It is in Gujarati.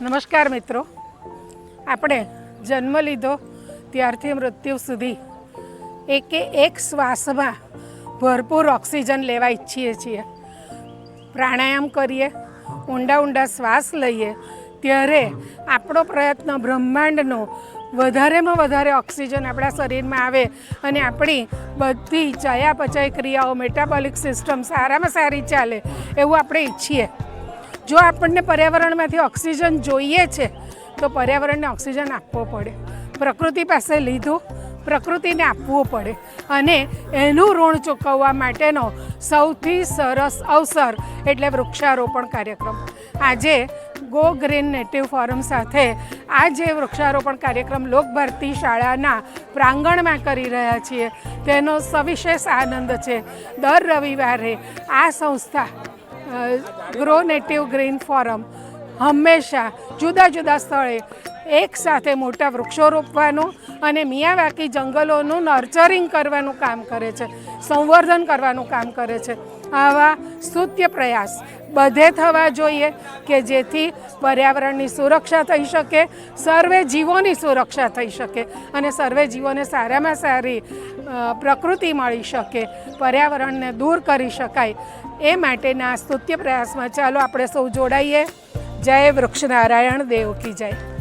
નમસ્કાર મિત્રો, આપણે જન્મ લીધો ત્યારથી મૃત્યુ સુધી એક શ્વાસમાં ભરપૂર ઓક્સિજન લેવા ઈચ્છીએ છીએ. પ્રાણાયામ કરીએ, ઊંડા ઊંડા શ્વાસ લઈએ ત્યારે આપણો પ્રયત્ન બ્રહ્માંડનો વધારેમાં વધારે ઓક્સિજન આપણા શરીરમાં આવે અને આપણી બધી ચયાપચય ક્રિયાઓ, મેટાબોલિક સિસ્ટમ સારામાં સારી ચાલે એવું આપણે ઈચ્છીએ. જો આપણને પર્યાવરણમાંથી ઓક્સિજન જોઈએ છે તો પર્યાવરણને ઓક્સિજન આપવો પડે. પ્રકૃતિ પાસે લીધું, પ્રકૃતિને આપવું પડે અને એનું ઋણ ચૂકવવા માટેનો સૌથી સરસ અવસર એટલે વૃક્ષારોપણ કાર્યક્રમ. આજે ગો ગ્રીન નેટિવ ફોરમ સાથે આ જે વૃક્ષારોપણ કાર્યક્રમ લોકભારતી શાળાના પ્રાંગણમાં કરી રહ્યા છીએ તેનો સવિશેષ આનંદ છે. દર રવિવારે આ સંસ્થા ગ્રો નેટિવ ગ્રીન ફોરમ હંમેશા જુદા જુદા સ્થળે એક સાથે મોટા વૃક્ષો રોપવાનું અને મિયાવાકી જંગલોનું નર્ચરિંગ કરવાનું કામ કરે છે, સંવર્ધન કરવાનું કામ કરે છે. આવા સ્તુત્ય પ્રયાસ બધે થવા જોઈએ કે જેથી પર્યાવરણની સુરક્ષા થઈ શકે, સર્વે જીવોની સુરક્ષા થઈ શકે અને સર્વે જીવોને સારામાં સારી પ્રકૃતિ મળી શકે, પર્યાવરણને દૂર કરી શકાય. એ માટેના સ્તુત્ય પ્રયાસમાં ચાલો આપણે સૌ જોડાઈએ. જય વૃક્ષનારાયણ દેવ કી જય.